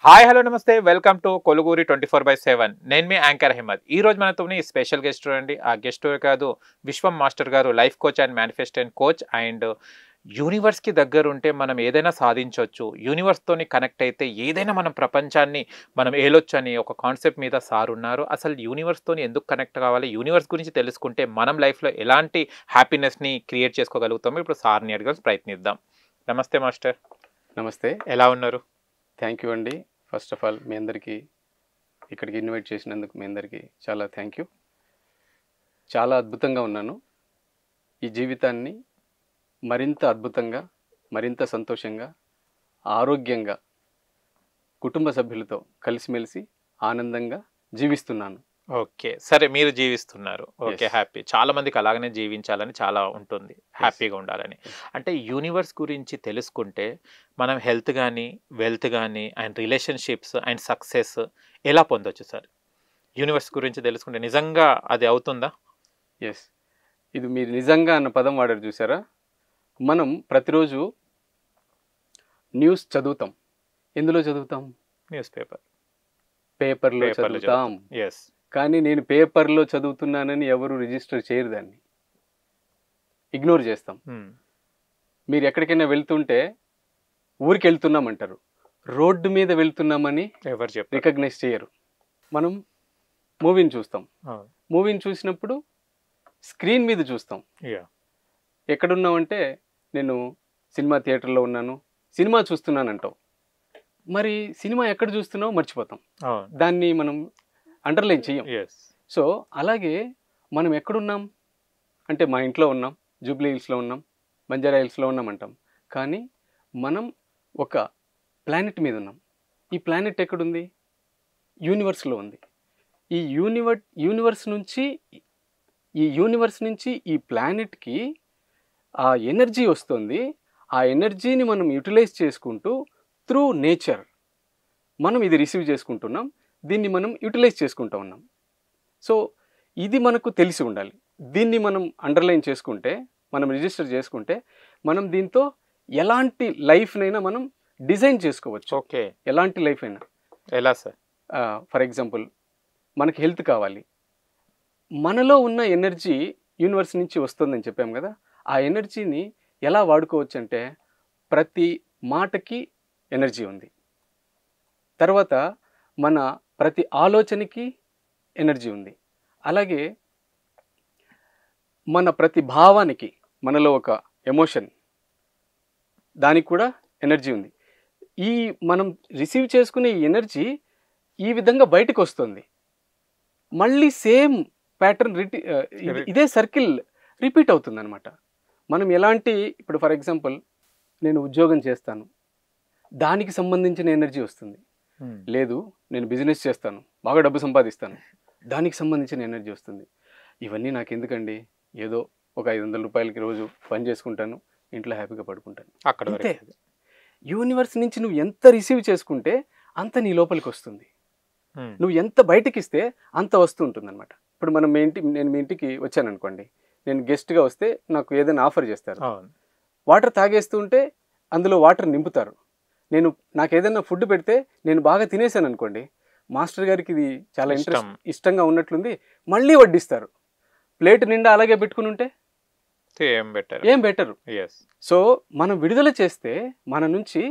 Hi hello నమస్తే welcome to Koluguri 24/7 నేను మీ anchor Ahmed. ఈ రోజు మనతో స్పెషల్ గెస్ట్ చూడండి. ఆ గెస్ట్ కాదు, Vishwam master garu, life coach and manifestation coach. And యూనివర్స్కి దగ్గర ఉంటే మనం ఏదైనా సాధించవచ్చు, యూనివర్స్తోని కనెక్ట్ అయితే ఏదైనా మనం ప్రపంచాన్ని మనం ఏలొచ్చు అని ఒక కాన్సెప్ట్ మీద సార్ ఉన్నారు. అసలు యూనివర్స్తోని ఎందుకు కనెక్ట్ కావాలి, యూనివర్స్ గురించి తెలుసుకుంటే మనం లైఫ్లో ఎలాంటి హ్యాపీనెస్ని క్రియేట్ చేసుకోగలుగుతామో ఇప్పుడు సార్ని అడగాల్సి ప్రయత్నిద్దాం. నమస్తే మాస్టర్. నమస్తే, ఎలా ఉన్నారు? థ్యాంక్ యూ అండి. ఫస్ట్ ఆఫ్ ఆల్ మీ అందరికీ ఇక్కడికి ఇన్వైట్ చేసినందుకు మీ అందరికీ చాలా థ్యాంక్ యూ. చాలా అద్భుతంగా ఉన్నాను. ఈ జీవితాన్ని మరింత అద్భుతంగా, మరింత సంతోషంగా, ఆరోగ్యంగా, కుటుంబ సభ్యులతో కలిసిమెలిసి ఆనందంగా జీవిస్తున్నాను. ఓకే, సరే, మీరు జీవిస్తున్నారు. Okay, Yes. హ్యాపీ. చాలా మందికి అలాగనే జీవించాలని చాలా ఉంటుంది, హ్యాపీగా ఉండాలని. అంటే యూనివర్స్ గురించి తెలుసుకుంటే మనం హెల్త్ కానీ, వెల్త్ కానీ, అండ్ రిలేషన్షిప్స్ అండ్ సక్సెస్ ఎలా పొందొచ్చు సార్? యూనివర్స్ గురించి తెలుసుకుంటే నిజంగా అది అవుతుందా? ఎస్, ఇది మీరు నిజంగా అన్న పదం వాడారు చూసారా. మనం ప్రతిరోజు న్యూస్ చదువుతాం. ఎందులో చదువుతాం? న్యూస్ పేపర్లో పేపర్లో చదువుతాం. ఎస్. కానీ నేను పేపర్లో చదువుతున్నానని ఎవరు రిజిస్టర్ చేయరు, దాన్ని ఇగ్నోర్ చేస్తాం. మీరు ఎక్కడికైనా వెళ్తుంటే ఊరికి వెళ్తున్నామంటారు, రోడ్డు మీద వెళ్తున్నామని ఎవరు చెప్పారు? రికగ్నైజ్ చేయరు. మనం మూవీని చూస్తాం. మూవీని చూసినప్పుడు స్క్రీన్ మీద చూస్తాం. ఎక్కడున్నామంటే నేను సినిమా థియేటర్లో ఉన్నాను, సినిమా చూస్తున్నాను అంటాం. మరి సినిమా ఎక్కడ చూస్తున్నావో మర్చిపోతాం, దాన్ని మనం అండర్లైన్ చెయ్యం. సో అలాగే మనం ఎక్కడున్నాం అంటే మా ఇంట్లో ఉన్నాం, జూబ్లీ హిల్స్లో ఉన్నాం, బంజారా హిల్స్లో ఉన్నాం అంటాం. కానీ మనం ఒక ప్లానెట్ మీద ఉన్నాం. ఈ ప్లానెట్ ఎక్కడుంది? యూనివర్స్లో ఉంది. ఈ యూనివర్స్ నుంచి ఈ ప్లానెట్కి ఆ ఎనర్జీ వస్తుంది. ఆ ఎనర్జీని మనం యూటిలైజ్ చేసుకుంటూ త్రూ నేచర్ మనం ఇది రిసీవ్ చేసుకుంటున్నాం, దీన్ని మనం యూటిలైజ్ చేసుకుంటూ ఉన్నాం. సో ఇది మనకు తెలిసి ఉండాలి. దీన్ని మనం అండర్లైన్ చేసుకుంటే, మనం రిజిస్టర్ చేసుకుంటే, మనం దీంతో ఎలాంటి లైఫ్నైనా మనం డిజైన్ చేసుకోవచ్చు. ఓకే, ఎలాంటి లైఫ్ అయినా. ఎలా సార్? ఫర్ ఎగ్జాంపుల్, మనకి హెల్త్ కావాలి. మనలో ఉన్న ఎనర్జీ యూనివర్స్ నుంచి వస్తుందని చెప్పాం కదా. ఆ ఎనర్జీని ఎలా వాడుకోవచ్చు అంటే, ప్రతి మాటకి ఎనర్జీ ఉంది. తర్వాత మన ప్రతి ఆలోచనకి ఎనర్జీ ఉంది. అలాగే మన ప్రతి భావానికి, మనలో ఒక ఎమోషన్, దానికి కూడా ఎనర్జీ ఉంది. ఈ మనం రిసీవ్ చేసుకునే ఈ ఎనర్జీ ఈ విధంగా బయటకు వస్తుంది. మళ్ళీ సేమ్ ప్యాటర్న్ ఇదే సర్కిల్ రిపీట్ అవుతుంది అనమాట. మనం ఎలాంటి, ఇప్పుడు ఫర్ ఎగ్జాంపుల్ నేను ఉద్యోగం చేస్తాను, దానికి సంబంధించిన ఎనర్జీ వస్తుంది. లేదు, నేను బిజినెస్ చేస్తాను, బాగా డబ్బు సంపాదిస్తాను, దానికి సంబంధించిన ఎనర్జీ వస్తుంది. ఇవన్నీ నాకు ఎందుకండి, ఏదో ఒక 500 రూపాయలకి రోజు పని చేసుకుంటాను, ఇంట్లో హ్యాపీగా పడుకుంటాను. అంతే. యూనివర్స్ నుంచి నువ్వు ఎంత రిసీవ్ చేసుకుంటే అంత నీ లోపలికి వస్తుంది. నువ్వు ఎంత బయటకి ఇస్తే అంత వస్తూ ఉంటుంది అనమాట. ఇప్పుడు మనం నేను మీ ఇంటికి వచ్చాను అనుకోండి, నేను గెస్ట్గా వస్తే నాకు ఏదైనా ఆఫర్ చేస్తారు. వాటర్ తాగేస్తూ ఉంటే అందులో వాటర్ నింపుతారు. నాకు ఏదైనా ఫుడ్ పెడితే నేను బాగా తినేసాను అనుకోండి, మాస్టర్ గారికి ఇది చాలా ఇష్టంగా ఉన్నట్లుంది, మళ్ళీ వడ్డిస్తారు. ప్లేట్ నిండా అలాగే పెట్టుకుని ఉంటే ఏం బెటరు. సో మనం విడుదల చేస్తే మన నుంచి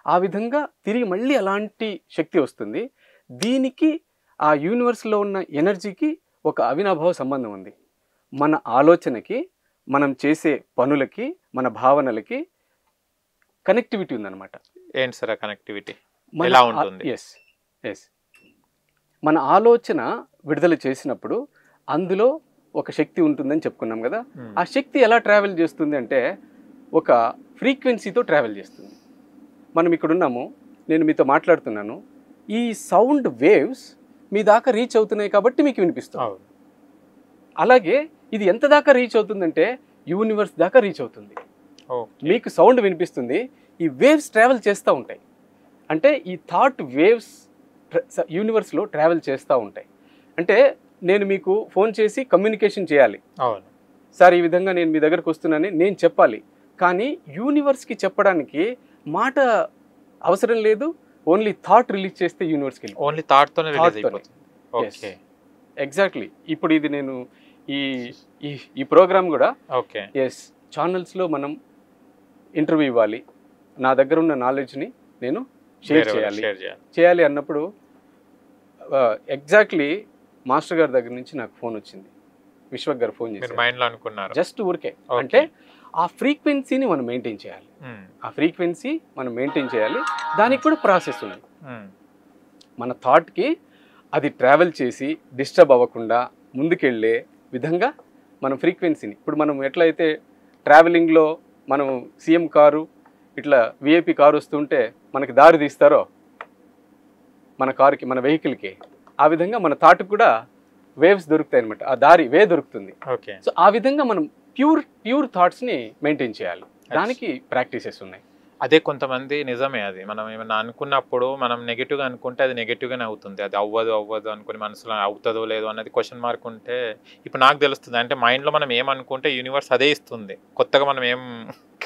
ఆ విధంగా తిరిగి మళ్ళీ అలాంటి శక్తి వస్తుంది. దీనికి ఆ యూనివర్స్లో ఉన్న ఎనర్జీకి ఒక అవినాభావ సంబంధం ఉంది. మన ఆలోచనకి, మనం చేసే పనులకి, మన భావనలకి కనెక్టివిటీ ఉందన్నమాట. ఏంటి సార్ ఆ కనెక్టివిటీ? ఎలా ఉంటుంది? ఎస్, మన ఆలోచన విడుదల చేసినప్పుడు అందులో ఒక శక్తి ఉంటుందని చెప్పుకున్నాం కదా. ఆ శక్తి ఎలా ట్రావెల్ చేస్తుంది అంటే, ఒక ఫ్రీక్వెన్సీతో ట్రావెల్ చేస్తుంది. మనం ఇక్కడ ఉన్నాము, నేను మీతో మాట్లాడుతున్నాను, ఈ సౌండ్ వేవ్స్ మీ దాకా రీచ్ అవుతున్నాయి కాబట్టి మీకు వినిపిస్తుంది. అలాగే ఇది ఎంత దాకా రీచ్ అవుతుందంటే యూనివర్స్ దాకా రీచ్ అవుతుంది. మీకు సౌండ్ వినిపిస్తుంది, ఈ వేవ్స్ ట్రావెల్ చేస్తూ ఉంటాయి. అంటే ఈ థాట్ వేవ్స్ యూనివర్స్లో ట్రావెల్ చేస్తూ ఉంటాయి. అంటే నేను మీకు ఫోన్ చేసి కమ్యూనికేషన్ చేయాలి, సార్ ఈ విధంగా నేను మీ దగ్గరకు వస్తున్నానని నేను చెప్పాలి. కానీ యూనివర్స్కి చెప్పడానికి మాట అవసరం లేదు, ఓన్లీ థాట్ రిలీజ్ చేస్తే యూనివర్స్కి వెళ్ళి ఓన్లీ థాట్ తోనే రిలీజ్ Thought తోనే. అయిపోతుంది. Yes. Okay exactly. ఇప్పుడు ఇది నేను ఈ ఈ ఈ ప్రోగ్రామ్ కూడా ఓకే ఎస్ ఛానల్స్లో మనం ఇంటర్వ్యూ ఇవ్వాలి, నా దగ్గర ఉన్న నాలెడ్జ్ని నేను షేర్ చేయాలి షేర్ చేయాలి. చేయాలి అన్నప్పుడు ఎగ్జాక్ట్లీ మాస్టర్ గారి దగ్గర నుంచి నాకు ఫోన్ వచ్చింది. విశ్వక్ గారు ఫోన్ మీరు చేశారు. మైండ్ లో అనుకున్నారు. జస్ట్ ఊరికే Okay. అంటే ఆ ఫ్రీక్వెన్సీని మనం మెయింటైన్ చేయాలి. మ్మ్. ఆ ఫ్రీక్వెన్సీ మనం మెయింటైన్ చేయాలి. దానికి కూడా ప్రాసెస్ ఉంది. మ్మ్. మన థాట్కి అది ట్రావెల్ చేసి డిస్టర్బ్ అవ్వకుండా ముందుకెళ్ళే విధంగా మనం ఫ్రీక్వెన్సీని, ఇప్పుడు మనం ఎట్లయితే ట్రావెలింగ్లో మనం సీఎం కారు ఇట్లా విఐపి కారు వస్తుంటే మనకి దారి తీస్తారో మన కారుకి, మన వెహికల్కి, ఆ విధంగా మన థాట్కి కూడా వేవ్స్ దొరుకుతాయి అనమాట. ఆ దారి వే దొరుకుతుంది. ఓకే సో ఆ విధంగా మనం ప్యూర్ థాట్స్ని మెయింటైన్ చేయాలి. దానికి ప్రాక్టీసెస్ ఉన్నాయి. అదే కొంతమంది నిజమే, అది మనం ఏమైనా అనుకున్నప్పుడు మనం నెగిటివ్గా అనుకుంటే అది నెగిటివ్గానే అవుతుంది. అది అవ్వదు అనుకుని మనసులో అవుతుందో లేదో అన్నది క్వశ్చన్ మార్క్ ఉంటే ఇప్పుడు నాకు తెలుస్తుంది. అంటే మైండ్లో మనం ఏమనుకుంటే యూనివర్స్ అదే ఇస్తుంది. కొత్తగా మనం ఏం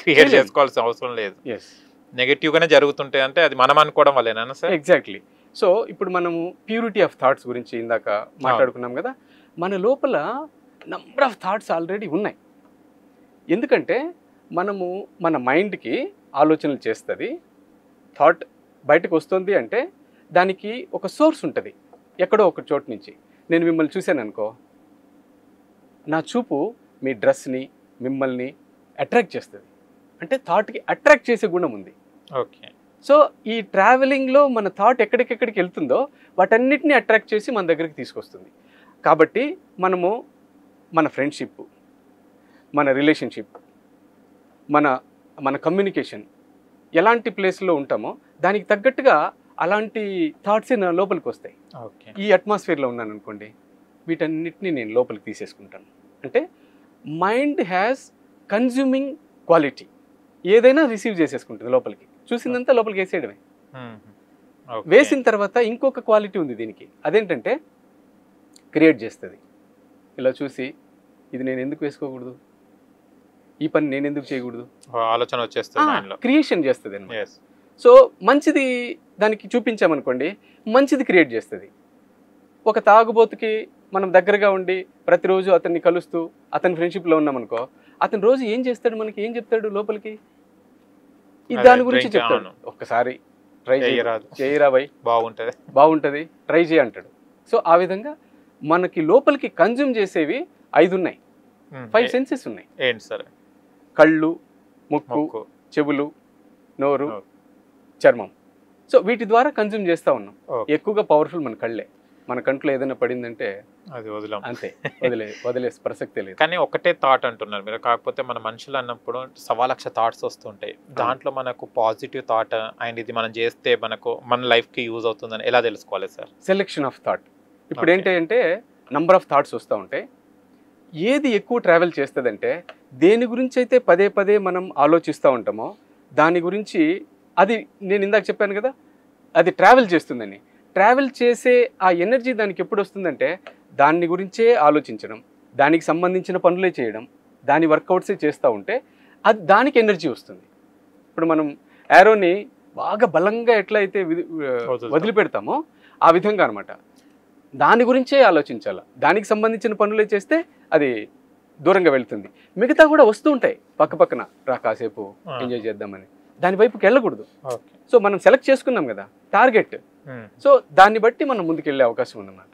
క్రియేట్ చేసుకోవాల్సిన అవసరం లేదు. ఎస్, నెగిటివ్గానే జరుగుతుంటాయి అంటే అది మనం అనుకోవడం వల్లేనా సార్? ఎగ్జాక్ట్లీ. సో ఇప్పుడు మనము ప్యూరిటీ ఆఫ్ థాట్స్ గురించి ఇందాక మాట్లాడుకున్నాం కదా. మన లోపల నంబర్ ఆఫ్ థాట్స్ ఆల్రెడీ ఉన్నాయి. ఎందుకంటే మనము మన మైండ్కి ఆలోచనలు చేస్తుంది, థాట్ బయటకు వస్తుంది అంటే దానికి ఒక సోర్స్ ఉంటుంది ఎక్కడో ఒక చోటు నుంచి. నేను మిమ్మల్ని చూశాను అనుకో, నా చూపు మీ డ్రెస్ని మిమ్మల్ని అట్రాక్ట్ చేస్తుంది. అంటే థాట్కి అట్రాక్ట్ చేసే గుణం ఉంది. ఓకే. సో ఈ ట్రావెలింగ్లో మన థాట్ ఎక్కడికెక్కడికి వెళ్తుందో వాటన్నిటిని అట్రాక్ట్ చేసి మన దగ్గరికి తీసుకొస్తుంది. కాబట్టి మనము మన ఫ్రెండ్షిప్, మన రిలేషన్షిప్, మన కమ్యూనికేషన్ ఎలాంటి ప్లేస్లో ఉంటామో దానికి తగ్గట్టుగా అలాంటి థాట్సే నా లోపలికి వస్తాయి. ఓకే. ఈ అట్మాస్ఫియర్లో ఉన్నాను అనుకోండి, వీటన్నిటిని నేను లోపలికి తీసేసుకుంటాను. అంటే మైండ్ హ్యాస్ కన్జ్యూమింగ్ క్వాలిటీ. ఏదైనా రిసీవ్ చేసేసుకుంటుంది లోపలికి, చూసిందంతా లోపలికి వేసేయడమే. వేసిన తర్వాత ఇంకొక క్వాలిటీ ఉంది దీనికి. అదేంటంటే క్రియేట్ చేస్తుంది. ఇలా చూసి ఇది నేను ఎందుకు వేసుకోకూడదు, ఈ పని నేను ఎందుకు చేయకూడదు, ఆలోచన వచ్చేస్తుంది మైండ్లో. క్రియేషన్ చేస్తుంది అన్నమాట. Yes. సో మంచిది దానికి చూపించామనుకోండి, మంచిది క్రియేట్ చేస్తుంది. ఒక తాగుబోతుకి మనం దగ్గరగా ఉండి ప్రతిరోజు అతన్ని కలుస్తూ అతని ఫ్రెండ్షిప్లో ఉన్నామనుకో, అతను రోజు ఏం చేస్తాడు, మనకి ఏం చెప్తాడు లోపలికి, ఇది దాని గురించి చెప్తాడు. ఒక్కసారి ట్రై చేయరా బై, బాగుంటుంది, ట్రై చేయ అంటాడు. సో ఆ విధంగా మనకి లోపలికి కన్జ్యూమ్ చేసేవి 5 ఉన్నాయి. 5 సెన్సెస్ ఉన్నాయి. ఏంటి సార్? కళ్ళు, ముక్కు, చెవులు, నోరు, చర్మం. సో వీటి ద్వారా కన్జ్యూమ్ చేస్తూ ఉన్నాం. ఎక్కువగా పవర్ఫుల్ మన కళ్ళే. మన కంట్లో ఏదైనా పడిందంటే అది వదిలాం, అంతే, వదిలే ప్రసక్తే లేదు. కానీ ఒకటే థాట్ అంటున్నారు మీరు. కాకపోతే మన మనుషులు అన్నప్పుడు 1,00,000 థాట్స్ వస్తుంటాయి. దాంట్లో మనకు పాజిటివ్ థాట్ అండ్ ఇది మనం చేస్తే మనకు మన లైఫ్కి యూజ్ అవుతుందని ఎలా తెలుసుకోవాలి సార్? Selection of thought. ఇప్పుడు ఏంటంటే నంబర్ ఆఫ్ థాట్స్ వస్తూ ఉంటాయి. ఏది ఎక్కువ ట్రావెల్ చేస్తుందంటే దేని గురించి అయితే పదే పదే మనం ఆలోచిస్తూ ఉంటామో దాని గురించి, అది నేను ఇందాక చెప్పాను కదా, అది ట్రావెల్ చేస్తుందని. ట్రావెల్ చేసే ఆ ఎనర్జీ దానికి ఎప్పుడు వస్తుందంటే దాని గురించే ఆలోచించడం, దానికి సంబంధించిన పనులే చేయడం, దాని వర్కౌట్సే చేస్తూ ఉంటే అది దానికి ఎనర్జీ వస్తుంది. ఇప్పుడు మనం యారోని బాగా బలంగా ఎట్లయితే వదిలిపెడతామో ఆ విధంగా అనమాట. దాని గురించే ఆలోచించాలి, దానికి సంబంధించిన పనులే చేస్తే అది దూరంగా వెళ్తుంది. మిగతా కూడా వస్తూ ఉంటాయి పక్కన, రా కాసేపు ఎంజాయ్ చేద్దామని, దాని వైపుకి వెళ్ళకూడదు. సో మనం సెలెక్ట్ చేసుకున్నాం కదా టార్గెట్, సో దాన్ని బట్టి మనం ముందుకెళ్ళే అవకాశం ఉందన్నమాట.